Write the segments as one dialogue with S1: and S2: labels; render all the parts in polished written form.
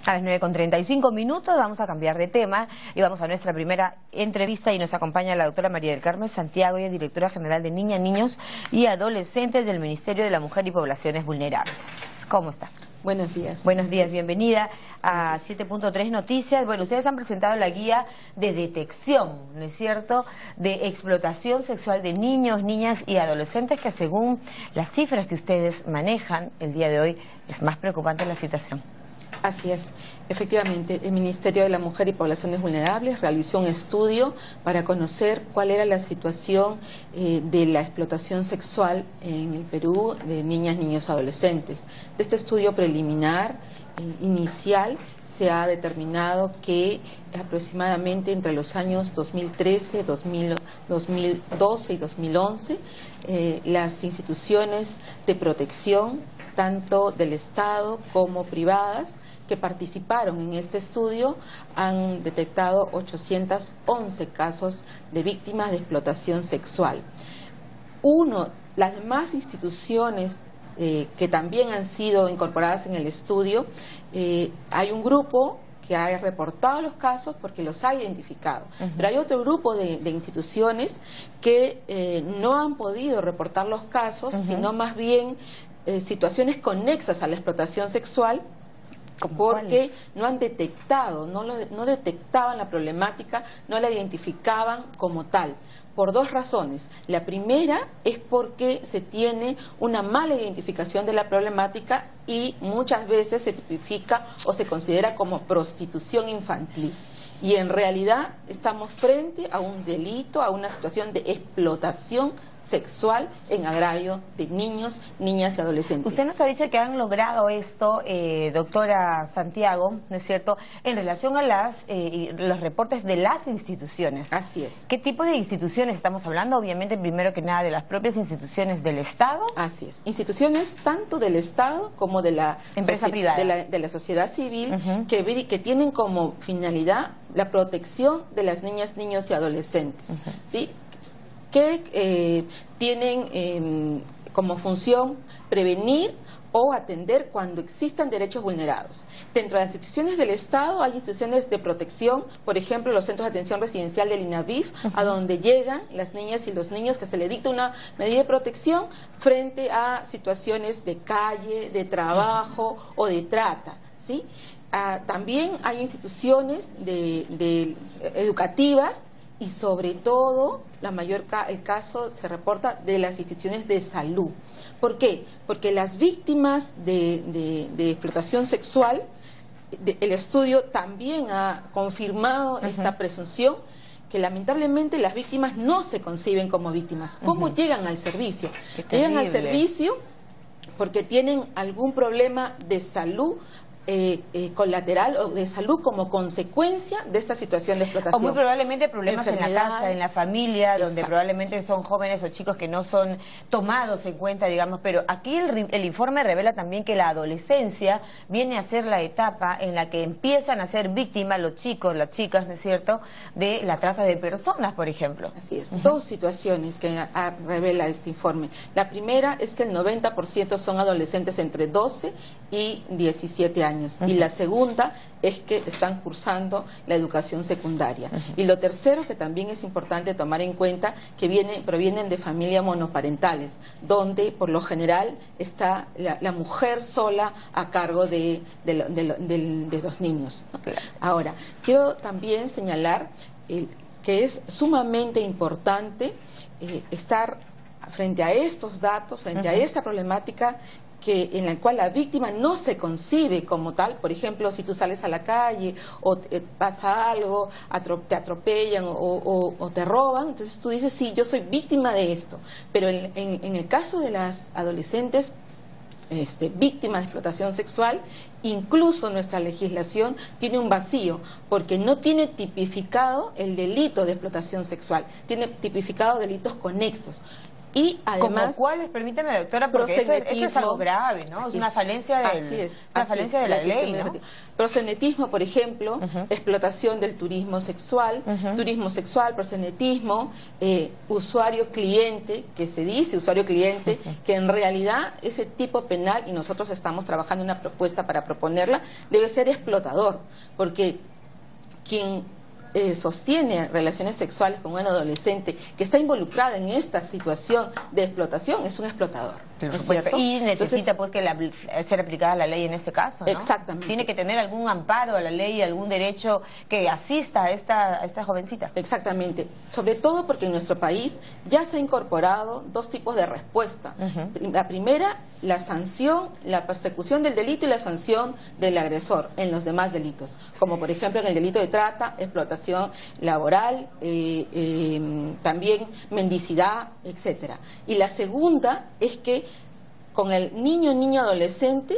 S1: A las 9:35 vamos a cambiar de tema y vamos a nuestra primera entrevista y nos acompaña la doctora María del Carmen Santiago, ella es directora general de Niñas, Niños y Adolescentes del Ministerio de la Mujer y Poblaciones Vulnerables. ¿Cómo está?
S2: Buenos días.
S1: Buenos días, bienvenida a 7.3 Noticias. Bueno, ustedes han presentado la guía de detección, ¿no es cierto?, de explotación sexual de niños, niñas y adolescentes, que según las cifras que ustedes manejan el día de hoy, es más preocupante la situación.
S2: Así es. Efectivamente, el Ministerio de la Mujer y Poblaciones Vulnerables realizó un estudio para conocer cuál era la situación de la explotación sexual en el Perú de niñas, niños, adolescentes. De este estudio preliminar inicial se ha determinado que aproximadamente entre los años 2013, 2012 y 2011 las instituciones de protección, tanto del Estado como privadas, que participaron en este estudio han detectado 811 casos de víctimas de explotación sexual. Las demás instituciones que también han sido incorporadas en el estudio, hay un grupo que ha reportado los casos porque los ha identificado. Pero hay otro grupo de instituciones que no han podido reportar los casos, sino más bien situaciones conexas a la explotación sexual, porque no han detectado, no detectaban la problemática, no la identificaban como tal, por dos razones. La primera es porque se tiene una mala identificación de la problemática y muchas veces se tipifica o se considera como prostitución infantil. Y en realidad estamos frente a un delito, a una situación de explotación sexual en agravio de niños, niñas y adolescentes.
S1: Usted nos ha dicho que han logrado esto, doctora Santiago, ¿no es cierto?, en relación a los reportes de las instituciones.
S2: Así es.
S1: ¿Qué tipo de instituciones estamos hablando? Obviamente, primero que nada, de las propias instituciones del Estado.
S2: Así es. Instituciones tanto del Estado como de la
S1: empresa privada,
S2: de la sociedad civil, que tienen como finalidad la protección de las niñas, niños y adolescentes, ¿sí?, que tienen como función prevenir o atender cuando existan derechos vulnerados. Dentro de las instituciones del Estado hay instituciones de protección, por ejemplo, los centros de atención residencial del INAVIF, a donde llegan las niñas y los niños que se le dicta una medida de protección frente a situaciones de calle, de trabajo o de trata, ¿sí? También hay instituciones educativas y sobre todo el caso se reporta de las instituciones de salud. ¿Por qué? Porque las víctimas de explotación sexual, el estudio también ha confirmado esta presunción, que lamentablemente las víctimas no se conciben como víctimas. ¿Cómo llegan al servicio? Llegan al servicio porque tienen algún problema de salud colateral o de salud como consecuencia de esta situación de explotación.
S1: O muy probablemente problemas en la casa, en la familia, donde probablemente son jóvenes o chicos que no son tomados en cuenta, digamos, pero aquí el informe revela también que la adolescencia viene a ser la etapa en la que empiezan a ser víctimas los chicos, las chicas, ¿no es cierto?, de la trata de personas, por ejemplo.
S2: Así es, dos situaciones que revela este informe. La primera es que el 90% son adolescentes entre 12 y 17 años. Y la segunda es que están cursando la educación secundaria. Y lo tercero, que también es importante tomar en cuenta, que provienen de familias monoparentales, donde por lo general está la mujer sola a cargo de los niños, ¿no? Ahora, quiero también señalar que es sumamente importante estar frente a estos datos, frente a esta problemática, en la cual la víctima no se concibe como tal. Por ejemplo, si tú sales a la calle o pasa algo, te atropellan o te roban, entonces tú dices, sí, yo soy víctima de esto. Pero en el caso de las adolescentes víctimas de explotación sexual, incluso nuestra legislación tiene un vacío, porque no tiene tipificado el delito de explotación sexual, tiene tipificado delitos conexos. Y además,
S1: ¿como cuáles? Permíteme, doctora, porque esto es algo grave, ¿no? Es una falencia de la ley, ¿no?
S2: Proxenetismo, por ejemplo, explotación del turismo sexual, proxenetismo, usuario-cliente, que se dice usuario-cliente, que en realidad ese tipo penal, y nosotros estamos trabajando una propuesta para proponerla, debe ser explotador, porque quien sostiene relaciones sexuales con un adolescente que está involucrada en esta situación de explotación es un explotador. ¿Es cierto?
S1: Y necesita pues que ser aplicada la ley en este caso, ¿no?
S2: Exactamente.
S1: Tiene que tener algún amparo a la ley, algún derecho que asista a esta jovencita.
S2: Exactamente. Sobre todo porque en nuestro país ya se ha incorporado dos tipos de respuesta. La primera, la sanción, la persecución del delito y la sanción del agresor en los demás delitos, como por ejemplo en el delito de trata, explotación laboral, también mendicidad, etcétera. Y la segunda es que con el niño adolescente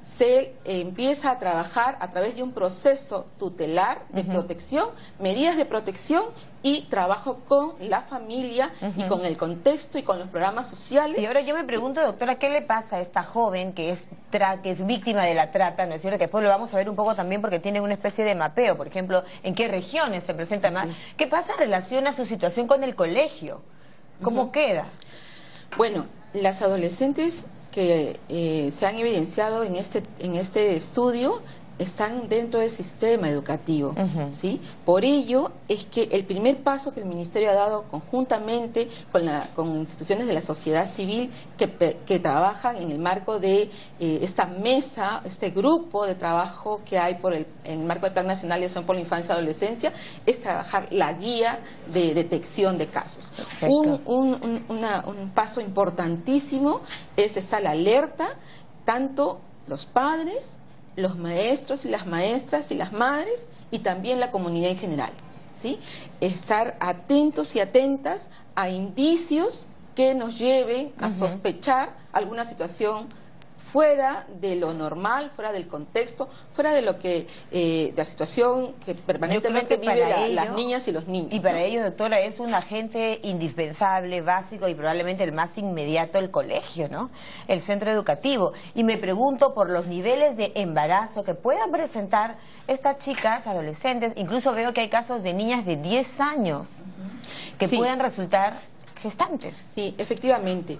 S2: se empieza a trabajar a través de un proceso tutelar de protección, medidas de protección y trabajo con la familia y con el contexto y con los programas sociales.
S1: Y ahora yo me pregunto, doctora, ¿qué le pasa a esta joven que es víctima de la trata? ¿No es cierto? Que después lo vamos a ver un poco también porque tiene una especie de mapeo, por ejemplo, en qué regiones se presenta más. ¿Qué pasa en relación a su situación con el colegio? ¿Cómo queda?
S2: Bueno, las adolescentes que se han evidenciado en este estudio están dentro del sistema educativo, ¿sí? Por ello es que el primer paso que el Ministerio ha dado conjuntamente con instituciones de la sociedad civil que trabajan en el marco de esta mesa, este grupo de trabajo que hay en el marco del Plan Nacional de Acción por la Infancia y Adolescencia, es trabajar la guía de detección de casos. Un paso importantísimo está la alerta, tanto los padres, los maestros y las maestras y las madres y también la comunidad en general, ¿sí? Estar atentos y atentas a indicios que nos lleven a sospechar alguna situación fuera de lo normal, fuera del contexto, fuera de lo que de la situación que permanentemente viven las niñas y los niños.
S1: Y para ello, doctora, es un agente indispensable, básico y probablemente el más inmediato el colegio, ¿no? El centro educativo. Y me pregunto por los niveles de embarazo que puedan presentar estas chicas, adolescentes, incluso veo que hay casos de niñas de 10 años que puedan resultar gestantes.
S2: Sí, efectivamente.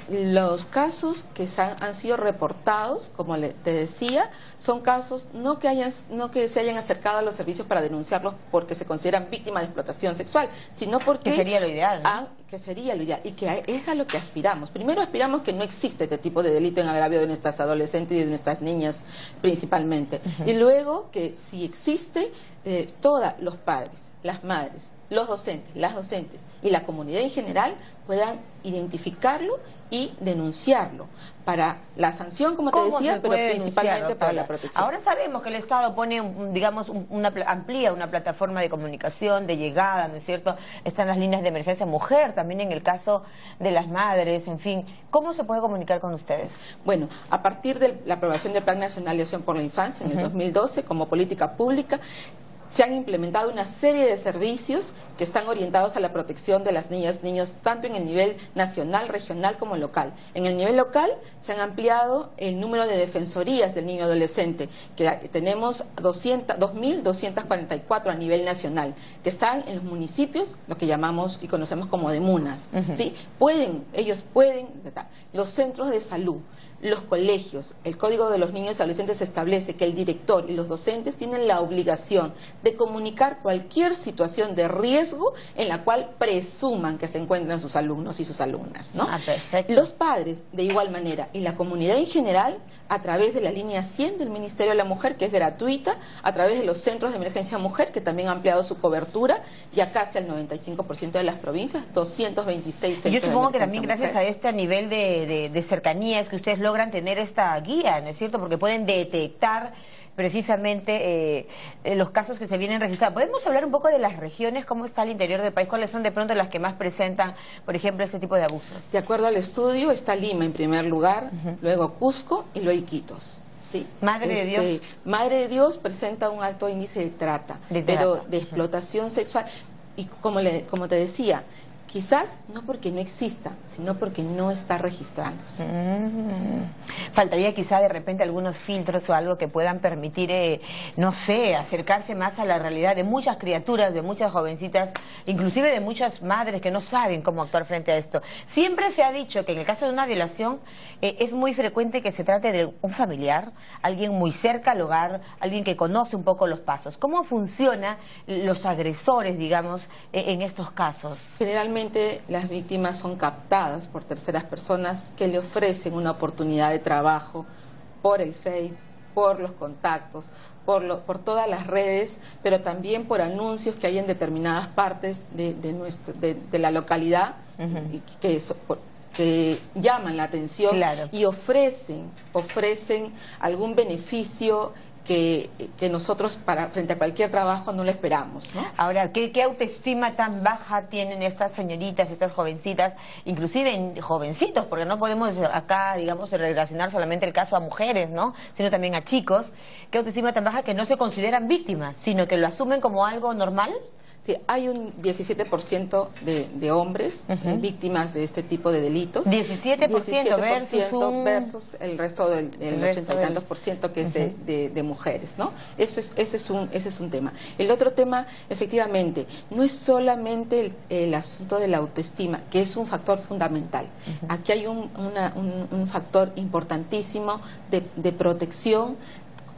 S2: Los casos que han sido reportados, como te decía, son casos no que se hayan acercado a los servicios para denunciarlos porque se consideran víctimas de explotación sexual, sino porque...
S1: Que sería lo ideal, ¿no?
S2: Que sería lo ideal y que es a lo que aspiramos. Primero aspiramos que no existe este tipo de delito en agravio de nuestras adolescentes y de nuestras niñas principalmente. Y luego que si existe, todos los padres, las madres, los docentes, las docentes y la comunidad en general puedan identificarlo y denunciarlo para la sanción, como te decía, pero principalmente para la protección.
S1: Ahora sabemos que el Estado pone, digamos, amplía una plataforma de comunicación, de llegada, ¿no es cierto? Están las líneas de emergencia mujer, también en el caso de las madres, en fin. ¿Cómo se puede comunicar con ustedes?
S2: Bueno, a partir de la aprobación del Plan Nacional de Acción por la Infancia en el 2012 como política pública, se han implementado una serie de servicios que están orientados a la protección de las niñas, niños, tanto en el nivel nacional, regional como local. En el nivel local se han ampliado el número de defensorías del niño adolescente, que tenemos 2.244 a nivel nacional, que están en los municipios, lo que llamamos y conocemos como demunas. ¿Sí? Ellos pueden, los centros de salud, los colegios, el Código de los Niños y Adolescentes establece que el director y los docentes tienen la obligación de comunicar cualquier situación de riesgo en la cual presuman que se encuentran sus alumnos y sus alumnas, ¿no?
S1: Perfecto.
S2: Los padres, de igual manera, y la comunidad en general, a través de la línea 100 del Ministerio de la Mujer, que es gratuita, a través de los centros de emergencia mujer, que también han ampliado su cobertura, ya casi al 95% de las provincias, 226 centros.
S1: Yo supongo que
S2: de
S1: también
S2: emergencia
S1: gracias a este nivel de cercanía es que ustedes logran tener esta guía, ¿no es cierto? Porque pueden detectar precisamente los casos que se vienen registrando. ¿Podemos hablar un poco de las regiones? ¿Cómo está el interior del país? ¿Cuáles son de pronto las que más presentan, por ejemplo, este tipo de abusos?
S2: De acuerdo al estudio, está Lima en primer lugar, luego Cusco y luego Iquitos. Sí.
S1: Madre de Dios.
S2: Madre de Dios presenta un alto índice de trata, pero de explotación sexual. Y como te decía, Quizás no porque no exista, sino porque no está registrándose.
S1: Faltaría quizá de repente algunos filtros o algo que puedan permitir, no sé, acercarse más a la realidad de muchas criaturas, de muchas jovencitas, inclusive de muchas madres que no saben cómo actuar frente a esto. Siempre se ha dicho que en el caso de una violación es muy frecuente que se trate de un familiar, alguien muy cerca al hogar, alguien que conoce un poco los pasos. ¿Cómo funcionan los agresores, digamos, en estos casos?
S2: Generalmente las víctimas son captadas por terceras personas que le ofrecen una oportunidad de trabajo por el Facebook, por los contactos, por todas las redes, pero también por anuncios que hay en determinadas partes de la localidad que llaman la atención.
S1: Claro.
S2: Y ofrecen algún beneficio que nosotros frente a cualquier trabajo no lo esperamos, ¿no?
S1: Ahora, ¿qué autoestima tan baja tienen estas señoritas, estas jovencitas, inclusive jovencitos, porque no podemos acá, digamos, relacionar solamente el caso a mujeres, ¿no?, sino también a chicos? ¿Qué autoestima tan baja que no se consideran víctimas, sino que lo asumen como algo normal?
S2: Sí, hay un 17% de hombres víctimas de este tipo de delitos.
S1: 17%
S2: versus el resto del 80 y tantos por ciento que es de mujeres, ¿no? Ese es un tema. El otro tema, efectivamente, no es solamente el asunto de la autoestima, que es un factor fundamental. Aquí hay un factor importantísimo de protección,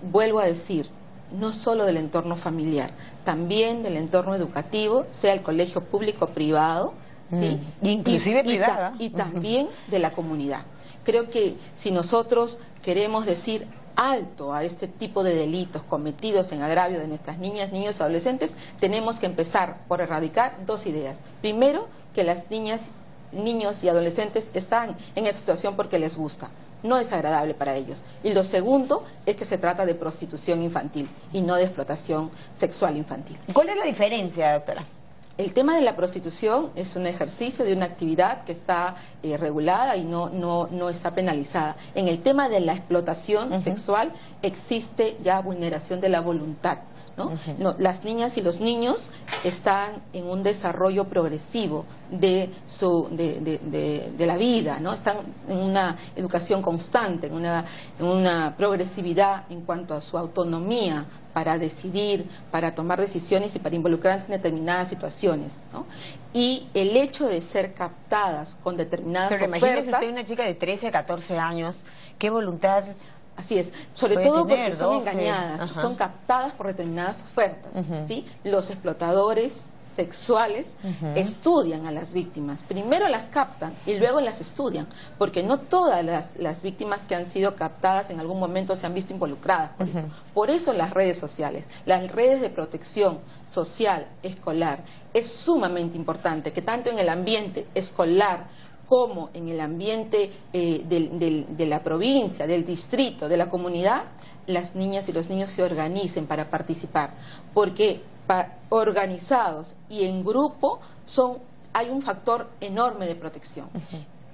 S2: vuelvo a decir, no solo del entorno familiar, también del entorno educativo, sea el colegio público o privado, ¿sí?
S1: Inclusive privada.
S2: Y también de la comunidad. Creo que si nosotros queremos decir alto a este tipo de delitos cometidos en agravio de nuestras niñas, niños y adolescentes, tenemos que empezar por erradicar dos ideas. Primero, que las niñas, niños y adolescentes están en esa situación porque les gusta. No es agradable para ellos. Y lo segundo es que se trata de prostitución infantil y no de explotación sexual infantil.
S1: ¿Cuál es la diferencia, doctora?
S2: El tema de la prostitución es un ejercicio de una actividad que está regulada y no está penalizada. En el tema de la explotación sexual existe ya vulneración de la voluntad, ¿no? Las niñas y los niños están en un desarrollo progresivo de la vida, ¿no? Están en una educación constante, en una progresividad en cuanto a su autonomía para decidir, para tomar decisiones y para involucrarse en determinadas situaciones, ¿no? Y el hecho de ser captadas con determinadas ofertas...
S1: Pero imagínese usted una chica de 13, 14 años, ¿qué voluntad...?
S2: Así es, sobre todo porque son engañadas, son captadas por determinadas ofertas, ¿sí? Los explotadores sexuales estudian a las víctimas, primero las captan y luego las estudian, porque no todas las víctimas que han sido captadas en algún momento se han visto involucradas por eso. Por eso las redes sociales, las redes de protección social, escolar, es sumamente importante que tanto en el ambiente escolar como en el ambiente de la provincia, del distrito, de la comunidad, las niñas y los niños se organicen para participar, porque organizados y en grupo hay un factor enorme de protección.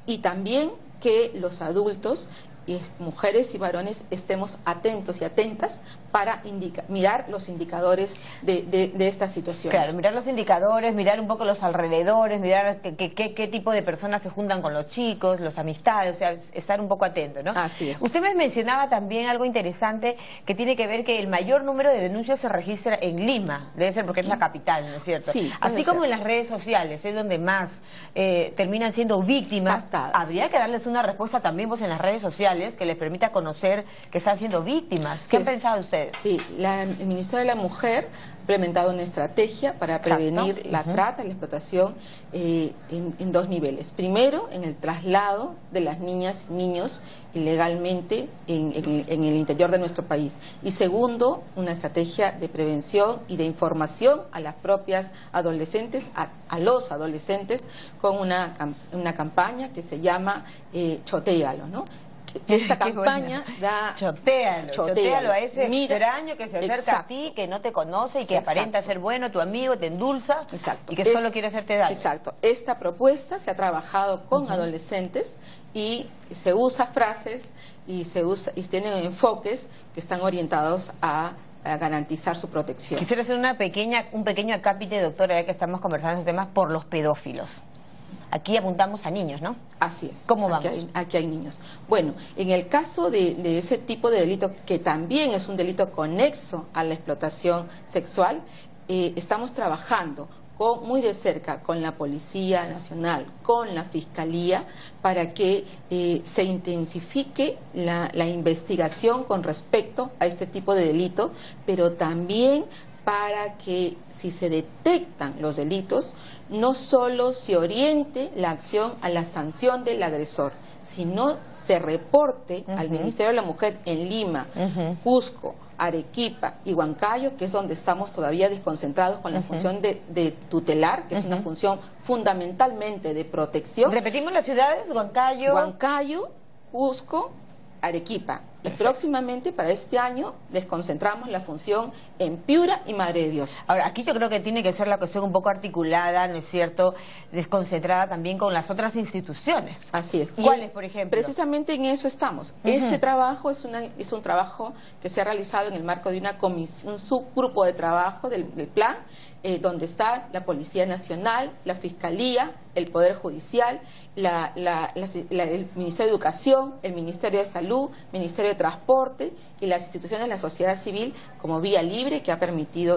S2: Y también que los adultos, y mujeres y varones, estemos atentos y atentas para mirar los indicadores de estas situaciones.
S1: Claro, mirar los indicadores, mirar un poco los alrededores, mirar qué tipo de personas se juntan con los chicos, las amistades, o sea, estar un poco atento, ¿no?
S2: Así es.
S1: Usted me mencionaba también algo interesante que tiene que ver que el mayor número de denuncias se registra en Lima, debe ser porque es la capital, ¿no es cierto?
S2: Sí,
S1: así como en las redes sociales, es donde más terminan siendo víctimas.
S2: Captadas.
S1: Habría que darles una respuesta también en las redes sociales que les permita conocer que están siendo víctimas. ¿Qué han pensado ustedes?
S2: Sí, el Ministerio de la Mujer ha implementado una estrategia para prevenir la trata y la explotación en dos niveles. Primero, en el traslado de las niñas y niños ilegalmente en el interior de nuestro país. Y segundo, una estrategia de prevención y de información a las propias adolescentes, a los adolescentes, con una campaña que se llama Chotéalo, ¿no? Esta campaña da...
S1: Chotéalo a ese extraño que se acerca a ti, que no te conoce y que aparenta ser bueno, tu amigo, te endulza y que solo quiere hacerte daño.
S2: Exacto. Esta propuesta se ha trabajado con adolescentes y se usa frases y tienen enfoques que están orientados a garantizar su protección.
S1: Quisiera hacer un pequeño acápite, doctora, ya que estamos conversando de estos temas, por los pedófilos. aquí apuntamos a niños, ¿no?
S2: Así es.
S1: ¿Cómo vamos?
S2: Aquí hay niños. Bueno, en el caso de ese tipo de delito, que también es un delito conexo a la explotación sexual, estamos trabajando muy de cerca con la Policía Nacional, con la Fiscalía, para que se intensifique la investigación con respecto a este tipo de delito, pero también para que, si se detectan los delitos, no solo se oriente la acción a la sanción del agresor, sino se reporte al Ministerio de la Mujer en Lima, Cusco, Arequipa y Huancayo, que es donde estamos todavía desconcentrados con la función de tutelar, que es una función fundamentalmente de protección.
S1: Repetimos las ciudades:
S2: Huancayo, Cusco, Arequipa. Y próximamente, para este año, desconcentramos la función en Piura y Madre de Dios.
S1: Ahora, aquí yo creo que tiene que ser la cuestión un poco articulada, ¿no es cierto?, desconcentrada también con las otras instituciones.
S2: Así es.
S1: ¿Cuáles, por ejemplo?
S2: Precisamente en eso estamos. Este trabajo es un trabajo que se ha realizado en el marco de un subgrupo de trabajo del plan, donde está la Policía Nacional, la Fiscalía, el Poder Judicial, el Ministerio de Educación, el Ministerio de Salud, Ministerio de Transporte y las instituciones de la sociedad civil, como Vía Libre, que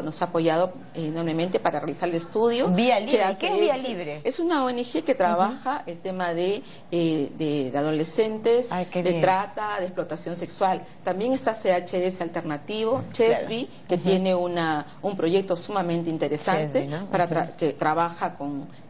S2: nos ha apoyado enormemente para realizar el estudio.
S1: Vía Libre, ¿qué es Vía Libre?
S2: Es una ONG que trabaja el tema de adolescentes, de trata, de explotación sexual. También está CHS Alternativo, Chesby, que tiene un proyecto sumamente interesante, que trabaja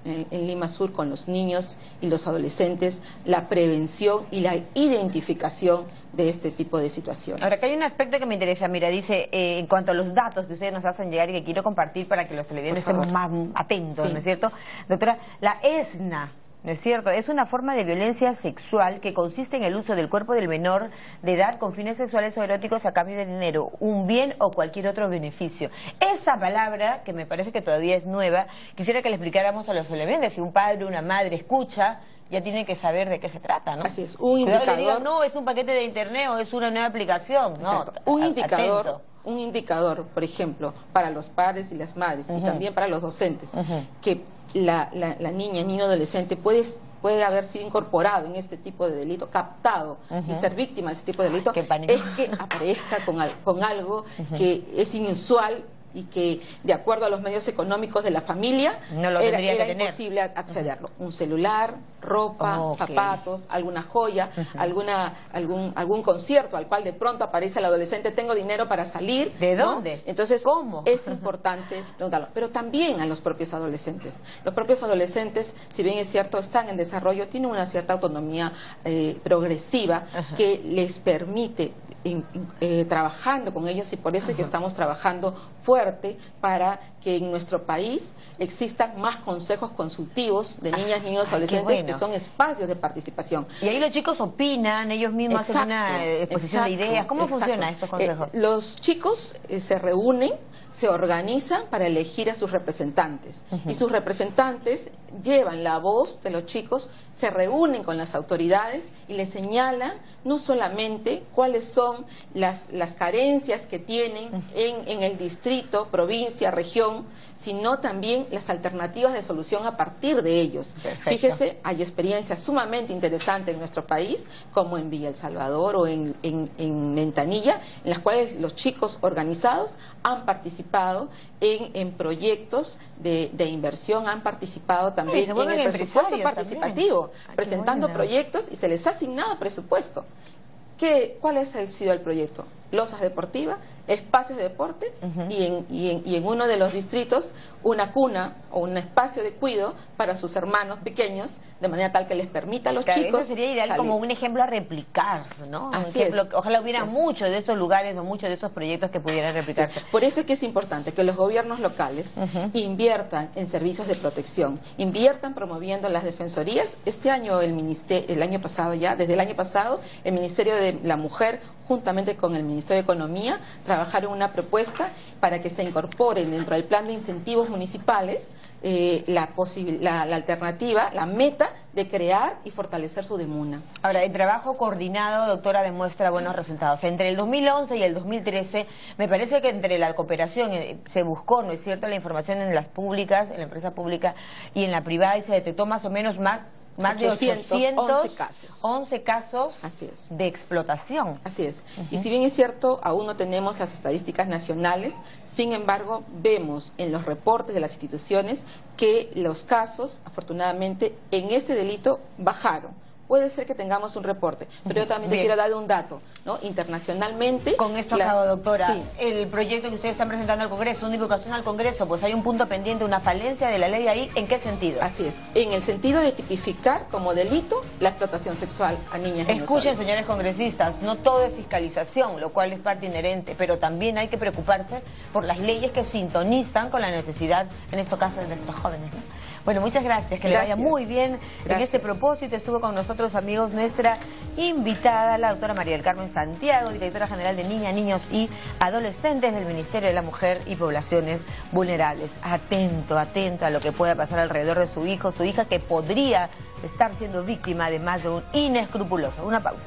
S2: en Lima Sur con los niños y los adolescentes, la prevención y la identificación de este tipo de situaciones.
S1: Ahora, que hay un aspecto que me interesa. Mira, dice, en cuanto a los datos que ustedes nos hacen llegar y que quiero compartir para que los televidentes estemos más atentos, ¿no es cierto? Doctora, la ESNA, ¿no es cierto?, es una forma de violencia sexual que consiste en el uso del cuerpo del menor de edad con fines sexuales o eróticos a cambio de dinero, un bien o cualquier otro beneficio. Esa palabra, que me parece que todavía es nueva, quisiera que le explicáramos a los televidentes. Si un padre o una madre escucha, ya tienen que saber de qué se trata, ¿no?
S2: Así es, un indicador.
S1: Le digan, no, es un paquete de internet o es una nueva aplicación. No,
S2: un indicador, por ejemplo, para los padres y las madres y también para los docentes, que la niña, niño, adolescente puede haber sido incorporado en este tipo de delito, captado y ser víctima de ese tipo de delito, es que aparezca con algo que es inusual y que, de acuerdo a los medios económicos de la familia, era imposible accederlo. Un celular, ropa, zapatos, alguna joya, algún concierto al cual de pronto aparece el adolescente: tengo dinero para salir.
S1: ¿De dónde?
S2: Entonces,
S1: ¿cómo?
S2: Es importante preguntarlo. Pero también a los propios adolescentes. Los propios adolescentes, si bien es cierto, están en desarrollo, tienen una cierta autonomía progresiva que les permite trabajando con ellos, y por eso es que estamos trabajando fuerte para que en nuestro país existan más consejos consultivos de niñas, niños, adolescentes, que son espacios de participación.
S1: Y ahí los chicos opinan, ellos mismos hacen una exposición de ideas. ¿Cómo funciona estos consejos?
S2: Los chicos se reúnen, se organizan para elegir a sus representantes, y sus representantes llevan la voz de los chicos, se reúnen con las autoridades y les señalan no solamente cuáles son las carencias que tienen en el distrito, provincia, región, sino también las alternativas de solución a partir de ellos.
S1: Perfecto.
S2: Fíjese, hay experiencias sumamente interesantes en nuestro país, como en Villa El Salvador o en Ventanilla, en las cuales los chicos organizados han participado en proyectos de inversión, han participado también en el presupuesto participativo, presentando proyectos, y se les ha asignado presupuesto. ¿Cuál ha sido el proyecto? Losas deportivas, espacios de deporte, y en uno de los distritos una cuna o un espacio de cuidado para sus hermanos pequeños, de manera tal que les permita a los chicos
S1: eso sería ideal salir. Como un ejemplo a replicar, ¿no?
S2: Así es.
S1: Ojalá hubiera muchos de estos lugares o muchos de estos proyectos que pudieran replicarse.
S2: Por eso es que es importante que los gobiernos locales inviertan en servicios de protección, inviertan promoviendo las defensorías. Este año, desde el año pasado, el Ministerio de la Mujer, juntamente con el Ministerio de Economía, trabajar en una propuesta para que se incorporen dentro del plan de incentivos municipales la alternativa, la meta de crear y fortalecer su DEMUNA.
S1: Ahora, el trabajo coordinado, doctora, demuestra buenos resultados. Entre el 2011 y el 2013, me parece que entre la cooperación se buscó, ¿no es cierto?, la información en las públicas, en la empresa pública y en la privada, y se detectó más o menos más de 811
S2: casos.
S1: 11 casos
S2: Así es.
S1: de explotación.
S2: Así es. Y si bien es cierto, aún no tenemos las estadísticas nacionales, sin embargo, vemos en los reportes de las instituciones que los casos, afortunadamente, en ese delito bajaron. Puede ser que tengamos un reporte, pero yo también te quiero dar un dato, ¿no? Internacionalmente...
S1: Con esto acabo, doctora. Sí. El proyecto que ustedes están presentando al Congreso, una divulgación al Congreso, pues hay un punto pendiente, una falencia de la ley ahí. ¿En qué sentido?
S2: Así es, en el sentido de tipificar como delito la explotación sexual a niñas y
S1: Escuchen, señores congresistas, no todo es fiscalización, lo cual es parte inherente, pero también hay que preocuparse por las leyes que sintonizan con la necesidad, en este caso, de nuestros jóvenes, ¿no? Bueno, muchas gracias, que le vaya muy bien en este propósito. Estuvo con nosotros, amigos, nuestra invitada, la doctora María del Carmen Santiago, directora general de Niñas, Niños y Adolescentes del Ministerio de la Mujer y Poblaciones Vulnerables. Atento, atento a lo que pueda pasar alrededor de su hijo, su hija, que podría estar siendo víctima además de un inescrupuloso. Una pausa.